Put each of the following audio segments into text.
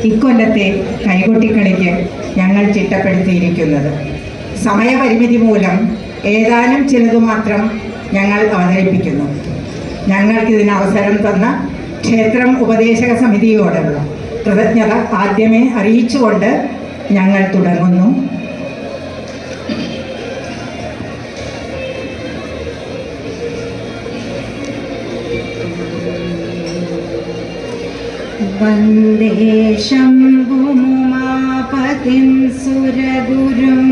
ഇക്കൊല്ലത്തെ കൈകൊട്ടിക്കളിക്ക് ഞങ്ങൾ ചിട്ടപ്പെടുത്തിയിരിക്കുന്നത്. സമയപരിമിതി മൂലം ഏതാനും ചിലതു മാത്രം ഞങ്ങൾ അവതരിപ്പിക്കുന്നു. ഞങ്ങൾക്കിതിന് അവസരം തന്ന ക്ഷേത്രം ഉപദേശക സമിതിയോടുള്ള കൃതജ്ഞത ആദ്യമേ അറിയിച്ചുകൊണ്ട് ഞങ്ങൾ തുടങ്ങുന്നു. വന്ദേ ശംഭുമുമാപതിം സുരഗുരും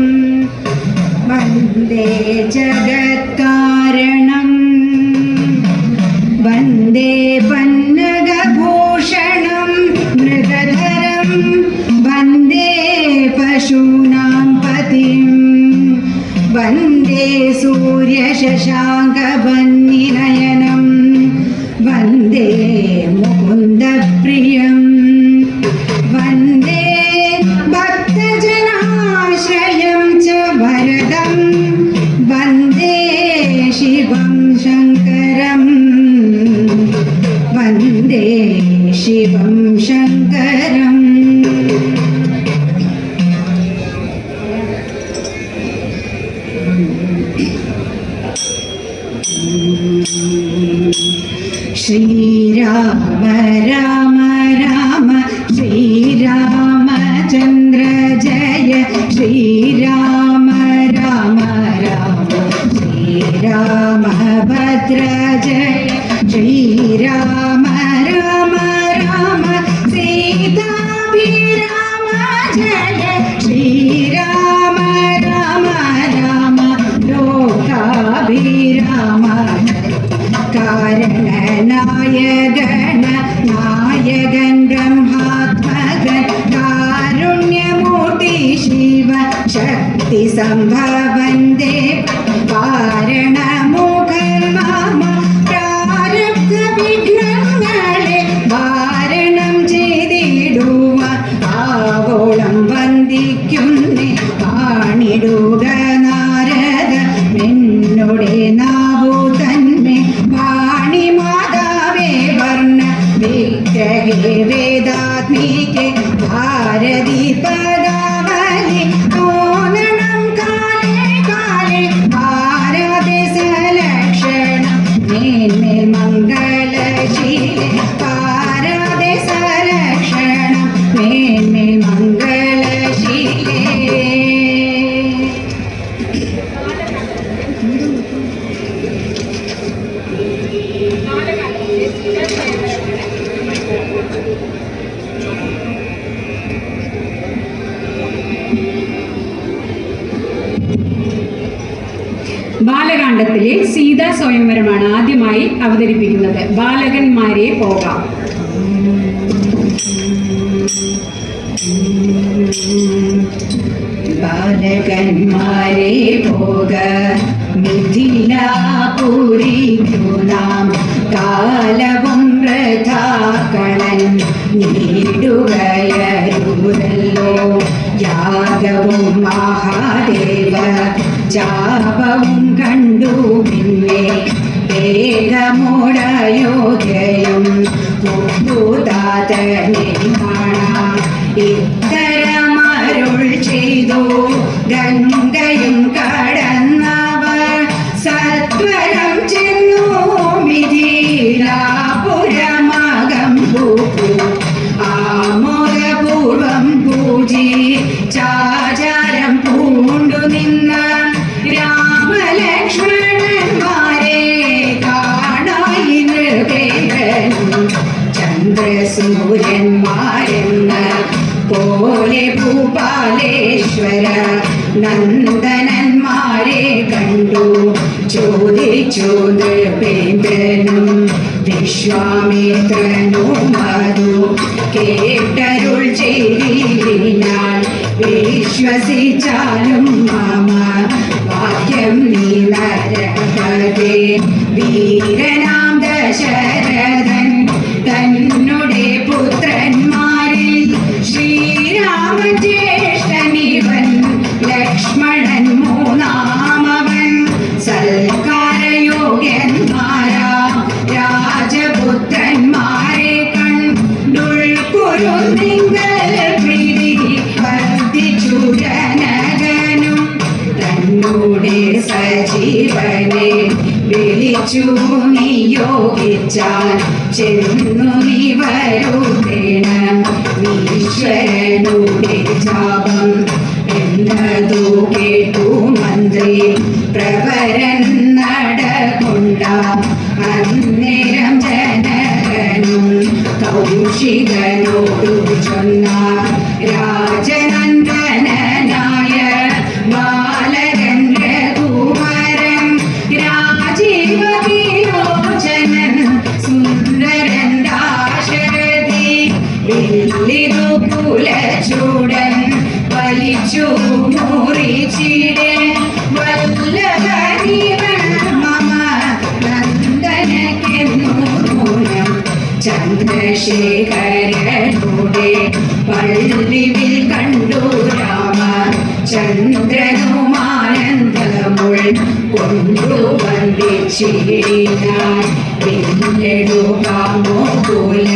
വന്ദേ ജഗത്കാരണം വന്ദേ പന്നഗഭൂഷണം മൃഗധരം വന്ദേ പശൂനാം പതിം വന്ദേ സൂര്യശശാങ്കവന്യനയനം വന്ദേ മുകുന്ദപ്രിയം വന്ദേ ഭക്തജനാശ്രയം ച വരദം വന്ദേ ശിവം ശങ്കരം വന്ദേ ശിവം ശങ്കരം. ശ്രീരാമ രാമ രാമ ശ്രീരാമചന്ദ്ര ജയ ശ്രീരാമ രാമ രാമ ശ്രീരാമഭദ്ര ജയ ശ്രീരാമ രാമ രാമ സീതാഭിരാമ ജയ ശ്രീരാമ രാമ രാമ ലോകാഭിരാമ കാരണനായകൻ നായകൻ ബ്രഹ്മാത്മകൻ കാരുണ്യമൂർത്തി ശിവ ശക്തി സംഭവന്തേ കാരണമുഖൻ മാമ പ്രാരബ്ധ വിഘ്നങ്ങളെ വാരണം ചെയ്തിടുവാൻ ആവോളം വന്ദിക്കുന്നേ കാണിടുക നാരദ നിന്നുടെ നാവു തന്മേ വാണി മാതാവേ വർണ്ണ വിഗ്രഹേ വേദാത്മികേ ഭാരതി പദാവലി തോന്നണം കാലേ കാലേ ഭാരതി സലക്ഷണം മേന്മേൽ മംഗളശീലേ ഭാരതി സലക്ഷണം മേന്മേൽ മംഗളശീലേ. ബാലകാണ്ഡത്തിലെ സീതാ സ്വയംവരമാണ് ആദ്യമായി അവതരിപ്പിക്കുന്നത്. ബാലകന്മാരെ പോകാം. ബാലകന്മാരെ പോക മിഥിലാപുരിക്കു നാം കാലവും വൃഥാക്കളൻ നീടുകയരുതല്ലോ യാഗവും മഹാദേവ ജാപവും കണ്ടു പിന്നെ വേഗമോടയോധ്യയും മുപ്പുതാതനെ കാണാം ഇത്തരമരുൾ ചെയ്തു ഗംഗയും കടന്നവർ സത്വരം ചെന്നു മിഥിലാപുരമകം പൂക്കു ആമോദപൂർവം പൂജി ചാചാരം പൂണ്ടു നിന്ന രാമലക്ഷ്മണന്മാരെ കാണായി നൃപേന്ദ്രനും ചന്ദ്രസൂര്യന്മാരെന്ന പോലെ ഭൂപാലേശ്വര നന്ദനന്മാരെ കണ്ടു ചോദിച്ചു നൃപേന്ദ്രനും വിശ്വാമിത്രനും മധു കേട്ടരുൾ ചെയ്തിനാൽ വിശ്വസിച്ചാലും മാമ വാക്യം നീ നരകതേ വീരനാം ദശരഥൻ തന്നുടെ പുത്രന്മാരിൽ ശ്രീരാമജ്യേഷ്ഠനിവൻ ലക്ഷ്മണൻ മൂന്നാമവൻ സൽക്കാരയോഗ്യന്മാരാ രാജപുത്രന്മാരെ കണ്ടുൾക്കൊരു നിങ്ങൾ ജീവനെ സജീവനെ വിളിച്ചു നിയോഗിച്ചാൽ ചെന്നു നീ വരുത്തേണം ഈശ്വരനുടെ ജാപം എന്നതു കേട്ടു മന്ത്രി പ്രവരൻ നടകൊണ്ട അന്നേരം ജനകനും കൗശികനോടു ചൊന്ന രാജനന്ദനായ ബാലകൻ രഘുവരൻ രാജീവ വിലോചനൻ സുന്ദരൻ ദാശരഥി വില്ലിതു കുലചൂടൻ വലിച്ചു മുറിച്ചിടെ വല്ലഭനിവൻ മമ നന്ദനക്കെന്നു മൂലം ചന്ദ്രശേഖരനുടെ പള്ളിവിൽ കണ്ടു രാമ ചന്ദ്രനുമാനന്ദമുൾ കൊണ്ടു വന്ദിച്ചിടിനാൻ പിന്നെടുക്കാമോ കുല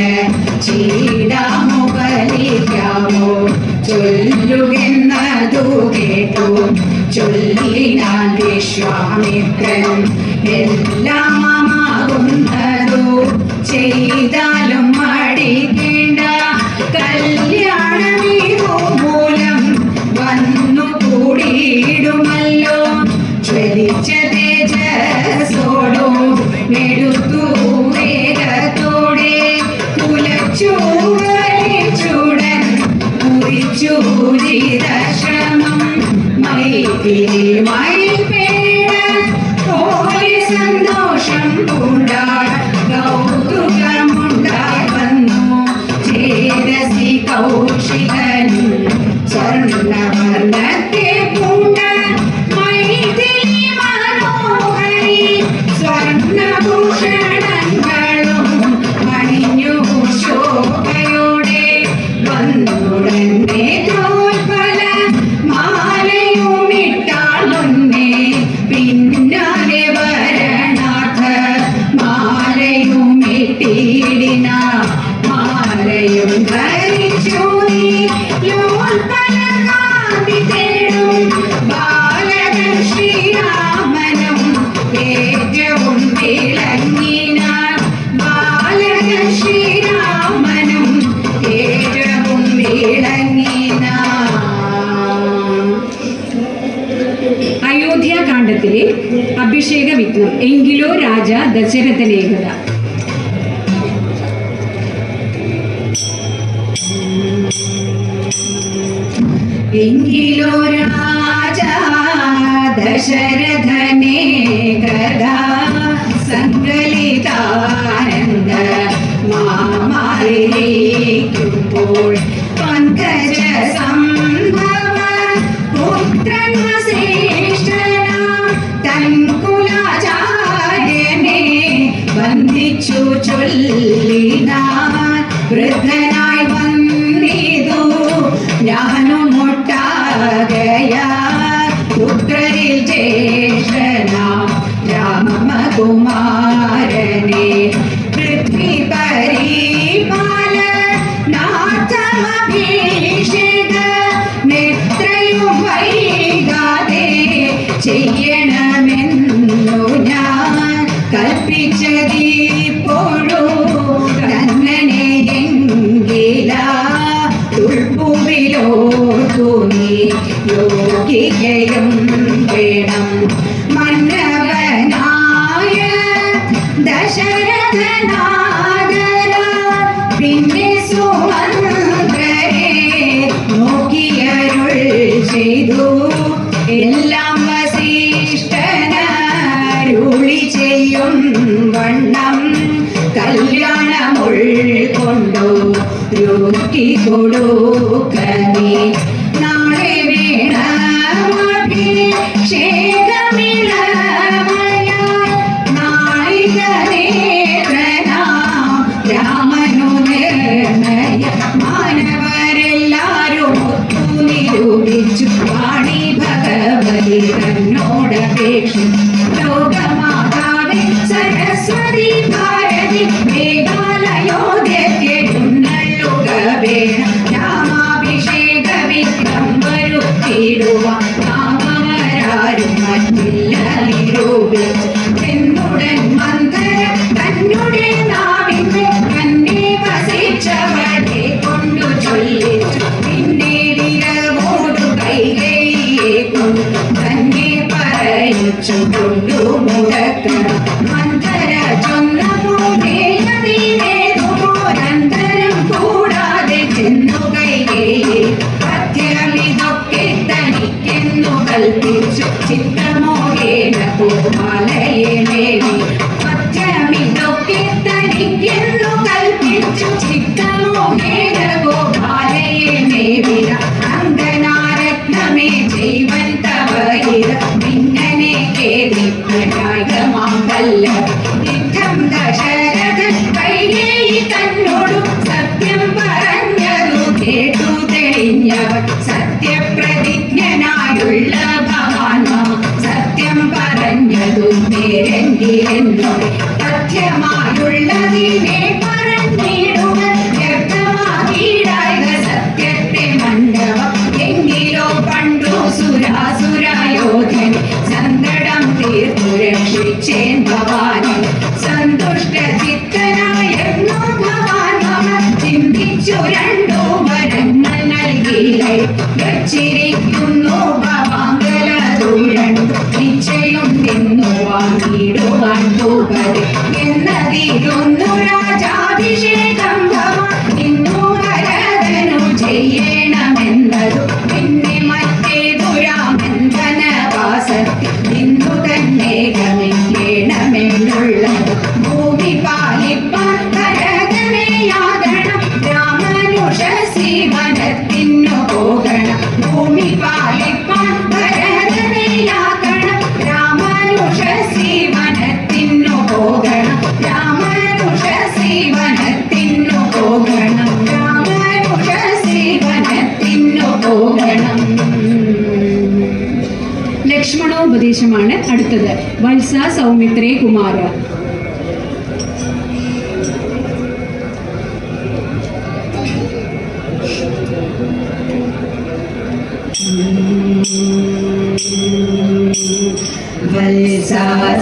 ചീടാമോ ബലിക്കാമോ ചൊല്ലുകെന്നതു കേട്ടു ചൊല്ലിനാൻ വിശ്വാമിത്രൻ എല്ലാമാകുന്നതു ചെയ്താലും മടിക്കേണ്ട കല്യാണമീതു മൂലം വന്നു കൂടിയിടുമല്ലോ ജ്വലിച്ച തേജസ്സോടോ എടുത്തു വേഗത്തോടെ കുലച്ചു വലിച്ചൂടൻ കുറിച്ചു ജീവിതശ്രമം മയിൽ പേട പോലെ സന്തോഷം പൂണ്ടാൾ കൗതുകമുണ്ടായി വന്നു ചേതസി കൗശികൻ സ്വർണ്ണവർണ്ണത്തെ പൂണ്ട മൈഥിലി മനോഹരി സ്വർണ്ണഭൂഷണങ്ങളും അണിഞ്ഞു ശോഭയോടെ വന്നുടനെ തോൽപ്പല മാലയും ഇട്ടാളുന്നേ പിന്നാലെ വരണാഥ മാലയും ഇട്ടിടിന മാലയും ധരിച്ചു നീ ലോൽപ്പല കാന്തി തേടും ബാലകൻ ശ്രീരാമനും ഏറ്റവും വിളങ്ങിനാൻ ബാലകൻ ശ്രീരാമനും ഏറ്റവും വിളങ്ങിനാൻ. അയോധ്യാകാന്ഡത്തിലെ അഭിഷേക വിഘ്നം എങ്കിലോ രാജ ദശരഥനേകത. എങ്കിലോ രാജ ദശരഥനേ കഥാ സങ്കലിതാനന്ദ മാമാരിക്കുമ്പോൾ പങ്കജ സംഭവ പുത്രൻ വസിഷ്ഠന തൻകുലാചാര്യനെ വന്ദിച്ചു ചൊല്ലിനാൻ വൃദ്ധനായി വന്നിതു ഞാനും മുട്ടാകയാ പുത്രരിൽ ജ്യേഷ്ഠനാം രാമകുമാരനെ പൃഥ്വി പരിപാല നാഥമഭിഷേക എത്രയും വൈകാതെ ചെയ്യണമെന്നു ഞാൻ കൽപ്പിച്ചതിപ്പോഴോ കണ്ണനെ എങ്കില തുൾപ്പുവിലോ തൂങ്ങി യോഗികയും വേണം മന്നവനായ ദശരഥനാദര പിന്നെ സുമന്ത്രരെ നോക്കിയരുൾ ചെയ്തു എല്ലാം വസിഷ്ഠനരുളി ചെയ്യും വണ്ണം കല്യാണമുൾ കൊണ്ടു രുക്കി കൊടുക്കനേ നാളെ വേണമഭിഷേകമിളമയാൽ നാളികനേത്രനാം രാമനു നിർണയ മാനവരെല്ലാരും ഒത്തു നിരൂപിച്ചു വാണി ഭഗവതി തന്നോടപേക്ഷി ലോകമാതാവേ സരസ്വതി ഭാരതി മേഘാലയോദ്യക്കെഴുന്നള്ളുക വേണം രാമാഭിഷേക വിഘ്നം വരുത്തിടുവാൻ രാമവരാരും മറ്റു കൽപ്പിച്ചു ചിത്തമോഹേന ഗോപാലയെ മേവി പഥ്യമിതൊക്കെ തനിക്കെന്നു കൽപ്പിച്ചു ചിത്തമോഹേന ഗോപാലയെ മേവിര അങ്കനാരത്നമേ ജൈവൻ തവയിര ഇങ്ങനെ കേതിപ്രയാഗമാങ്കല്ല യുദ്ധം ദശരഥൻ കൈകേയി തന്നോടു സത്യം പറഞ്ഞതു കേട്ടു തെളിഞ്ഞവർ സത്യപ്രതിജ്ഞനായുള്ള ഭഗവാൻ സത്യം പറഞ്ഞതു നേരെങ്കിലെന്നോട് തഥ്യമായുള്ളതിനെ പറഞ്ഞിടുക വ്യക്തമാകിടായ സത്യത്തെ മണ്ഡപം എങ്കിലോ പണ്ടു സുരാസുരയോധൻ സങ്കടം തീർത്തു രക്ഷിച്ചേൻ ഭവാനെ സന്തുഷ്ട ചിത്തനായെന്നു ഭവാൻ മമ ചിന്തിച്ചു രണ്ടു വരങ്ങൾ നൽകിയില്ലേ വച്ചിരിക്കുന്നു ഭവാങ്കല ദൂരണ്ടു നിശ്ചയം തിന്നു വാങ്ങിടുവാൻ തൂകരെ എന്നതിലൊന്നു രാജാഭിഷേകം ഭവാൻ ഇന്നു ഭരതനു ചെയ്യണമെന്നതു പിന്നെ മറ്റേതു രാമന്തനവാസത്തിൽ ഇന്നു തന്നെ ഗമിക്കണമെന്നുള്ളത് ഭൂമി പാലിപ്പാൻ ഭരതനെ യാതണം രാമനുഷസി വനത്തിനു പോകണം ഭൂമി പാലിപ്പാൻ ഭരതനെ യാതണം രാമനുഷസി വനത്തിനു പോകണം രാമനുഷസി വനത്തിനു പോകണം രാമനുഷസി വനത്തിനു പോകണം. ലക്ഷ്മണോപദേശമാണ് അടുത്തത്. വത്സ സൗമിത്രേ കുമാര. വത്സ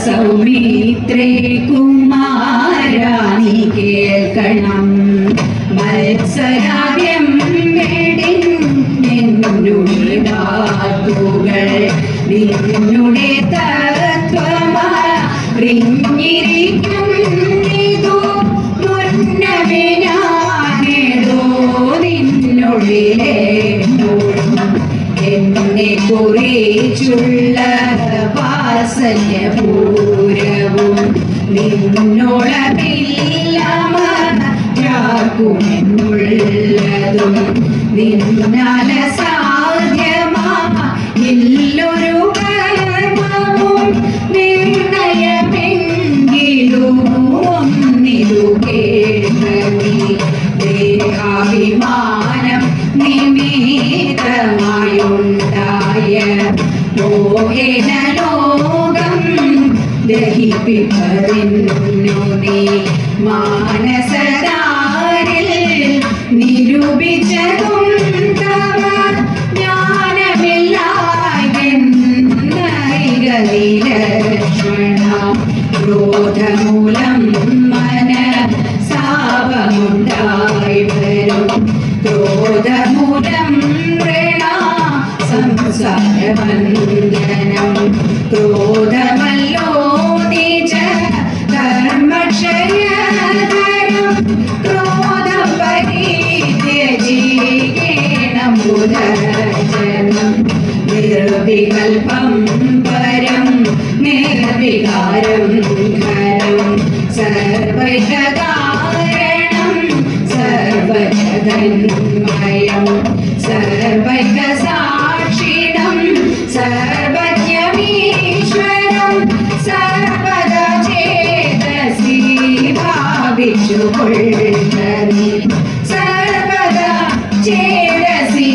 സൗമിത്രേ കുമാരാണി കേൾക്കണം മത്സരാദ്യം നിന്നുടെ വാക്കുകൾ നിന്നുടെ തത്വമറിഞ്ഞിരിക്കും ഇതു മുന്നമേ ഞാനേതോ നിന്നുള്ളിലെ എന്നെ കുറിച്ചുള്ള വാത്സല്യപൂരവും നിന്നോളമില്ലാമൂമെന്നുള്ളതും നിന്നാല സാധ്യമാ ഇല്ലൊരു കർമ്മവും നിർണയമെങ്കിലും ഒന്നിതു കേൾക്കണി ദേഹാഭിമാനം നിമിത്തമായുണ്ടായ മോഹന ലോകം ദഹിപ്പിപ്പതിന്നു നീ മാനസരാരിൽ നിരൂപിച്ചതും തവ ജ്ഞാനമില്ലായ്മ ക്രോധമൂലം മന സാപമുണ്ടായി വരും ക്രോധമൂലം സംസാരബന്ധനം ക്രോധമല്ലോ നിജ ധർമ്മക്ഷയതരം ക്രോധം പരിത്യജീകേണം ബുധജനം നിർവികൽപം പരം നിർവികാരം ഘനം സർവൈകകാരണം സർവജഗന്മയം സർവൈകസാക്ഷിണം സർവജ്ഞമീശ്വരം സർവദാ ചേതസി ഭാവിച്ചു കൊള്ളി സർവദാ ചേതസി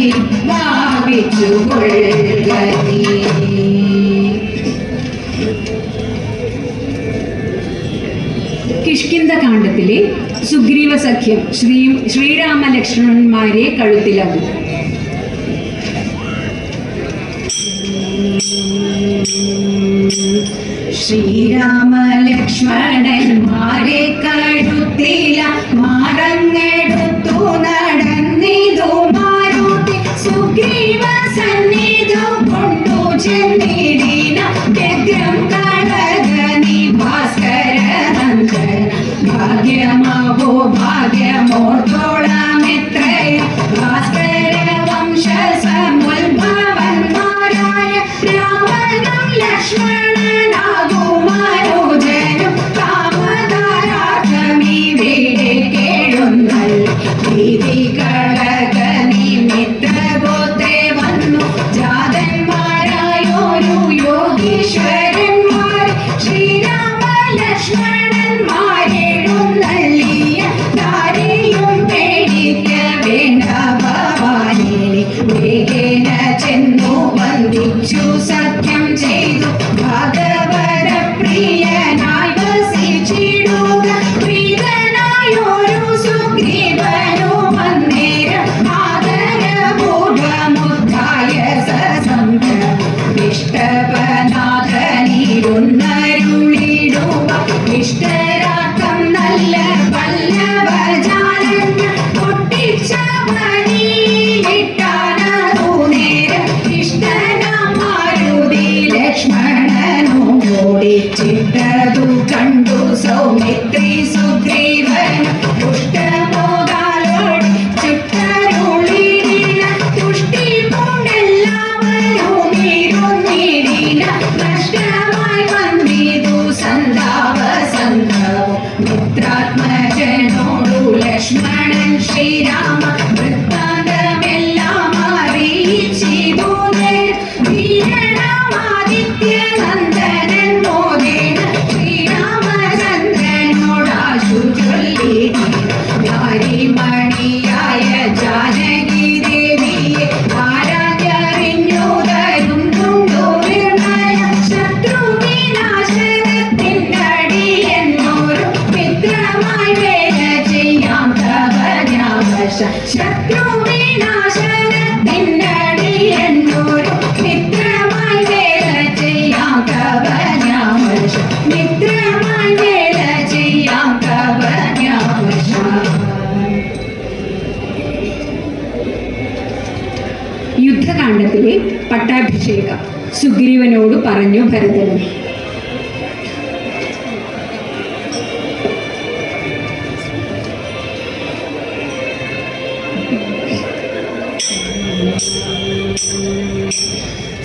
ഭാവിച്ചു കൊള്ളി. കിഷ്കിന്ധ കാണ്ഡത്തിലെ സുഗ്രീവ സഖ്യം ശ്രീരാമ ലക്ഷ്മണന്മാരെ കഴുത്തിലാകും. ശ്രീരാമ ലക്ഷ്മണന്മാരെ കഴുത്തില മാറങ്ങെടുത്തു നടന്നിതു മാരുതി സുഗ്രീവ സന്നിധു കൊണ്ടു ചെന്നിടിന വ്യഗ്രം കളകനി ഭാസ്കര ഭാഗ്യമോ ഭാഗ്യമോർത്തോളമെത്രയ ഭാസ്കര വംശ സമുദ്ഭവന്മാരായ രാമ വിനാശനത്തിനടിയന്നൊരു മിത്രമായി വേല ചെയ്യാം കവനാമർഷം മിത്രമായി വേല ചെയ്യാം കവനാമർഷം. യുദ്ധകാണ്ഡത്തിലെ പട്ടാഭിഷേകം സുഗ്രീവനോട് പറഞ്ഞു ഭരതനും.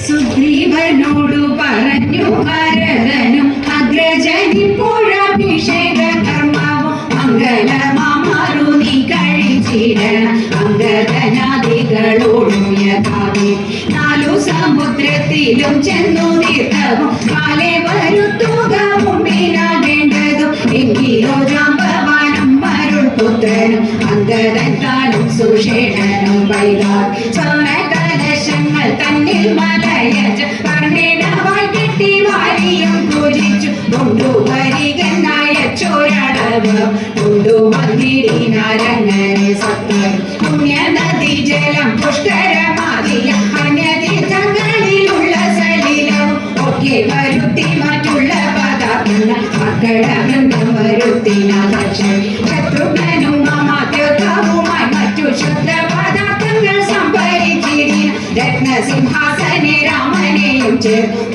സുഗ്രീവനോടു പറഞ്ഞു ഭരതനും അഗ്രജനിപ്പോഴഭിഷേക കർമ്മവും മംഗളമാമാറു നീ കഴിച്ചിടണം അംഗദനാദികളോടും യഥാവി 4 സമുദ്രത്തിലും ചെന്നു തീർത്ഥവും കാലെ വരുത്തുക മുമ്പിലാകേണ്ടതും എങ്കിലോ ജാമ്പവാനും മരുൾ പുത്രനും അംഗദൻ താനും സുഷേണനും വൈകാൽ സ്വർണകലശങ്ങൾ തന്നിൽ മലയച്ച് പറഞ്ഞിടവായി കെട്ടി വാരിയും പൂജിച്ചു കൊണ്ടുവരികനായ ചോരളവ് കൊണ്ടുവന്നിടിനാരങ്ങനെ സത്യം പുണ്യനദി ജലം പുഷ്കരമാകിയ അന്യതീർത്ഥങ്ങളിലുള്ള സലിലവും ഒക്കെ വരുത്തി മറ്റുള്ള പദാർത്ഥങ്ങൾ മക്കളവൃന്ദം വരുത്തിനാദർശൻ ശത്രുഘ്നനും മാമാത്യവുമായി മറ്റു ശുദ്ധ പദാർത്ഥങ്ങൾ സംഭരിച്ചിടിന രത്നസിംഹാസനെ രാമനെയും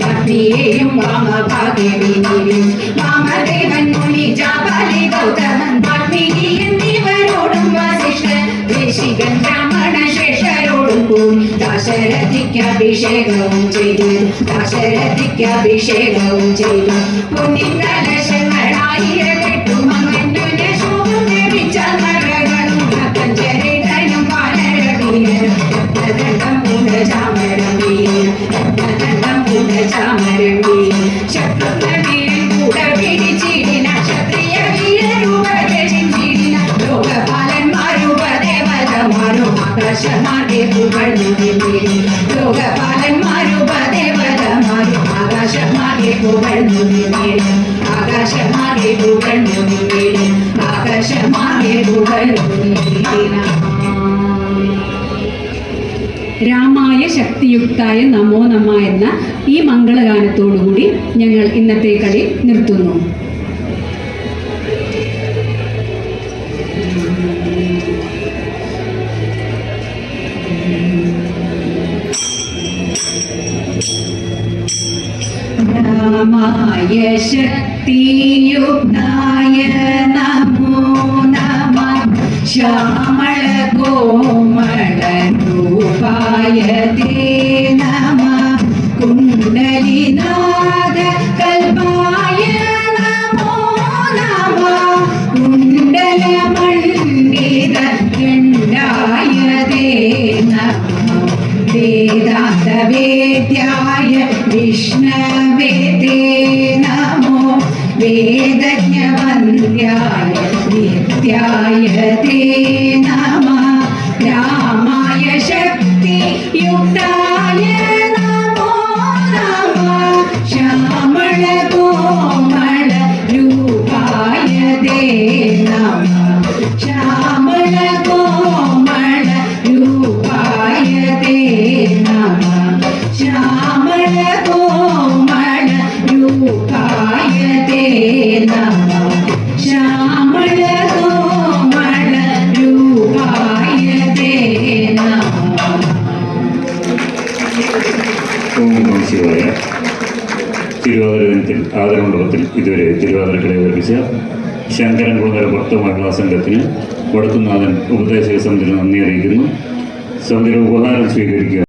പത്നിയെയും വാമഭാഗ്യവിനിയും വാമദേവൻ മുനി ജാബാലി ഗൗതമൻ വാൽമീകി എന്നിവരോടും വസിഷ്ഠൻ ഋഷികൻ ബ്രാഹ്മണ ശ്രേഷ്ഠരോടും കൂടി ദശരഥിക്ക് അഭിഷേകവും ചെയ്തു പൊന്നിങ്കലശങ്ങളായിരത്തെട്ടു മകന്റെ ശോഭം ലഭിച്ച മരകളും ചരിതനും വാനരവീരനും ശത്രുഘ്നവീരൻ കൂടെ പിടിച്ചിടിന ക്ഷത്രിയ വീരരുപരചിച്ചിടിന ലോകപാലന്മാരുപദേവതമാരും ആകാശമാർഗെ പുകഴ്ന്നു നിന്നിടി ലോകപാലന്മാരുപദേവതമാരും ആകാശമാർഗെ പുകഴ്ന്നു നിന്നിടി ആകാശമാർഗെ പുകഴ്ന്നു നിന്നിടി ആകാശമാർഗെ പുകഴ്ന്നു നിന്നിടിന. രാമായ ശക്തിയുക്തായ നമോ നമ എന്ന ഈ മംഗളഗാനത്തോടുകൂടി ഞങ്ങൾ ഇന്നത്തെ കളി നിർത്തുന്നു. രാമായ ശക്തിയുക്തായ നമോ നമഃ ശ്യാമള കോമള രൂപായ തേ നമഃ കുണ്ഡലിനാഥ കൽപായ നമോ നമഃ കുണ്ഡലമണ്ഡിത ഗണ്ഡായ തേ നമഃ വേദാന്ത വേദ്യായ വിഷ്ണവേ തേ നമോ വേദജ്ഞവന്ദ്യായ നിത്യായ തേ നമഃ രാമായ ശക്തിയുക്തായ നമോ നമഃ ശ്യാമള കോമള രൂപായ തേ നമഃ ശ്യാമള കോമള രൂപായ തേ നമഃ ശ്യാമള കോമള രൂപായ തേ നമഃ ശ്യാമള കോമള രൂപായ തേ നമഃ. ഓം നമഃ ശിവായ. തിരുവാതിര ദിനത്തിൽ ആദരമണ്ഡപത്തിൽ ഇതുവരെ തിരുവാതിരക്കളെ നിർമ്മിച്ച ശങ്കരൻകുളങ്ങര ഭക്ത മഹിളാ സംഘത്തിന് വടക്കുന്നാഥൻ ഉപദേശക സമിതിയിൽ നന്ദി അറിയിക്കുന്നു. സമിതിയുടെ ഉപഹാരം സ്വീകരിക്കുക.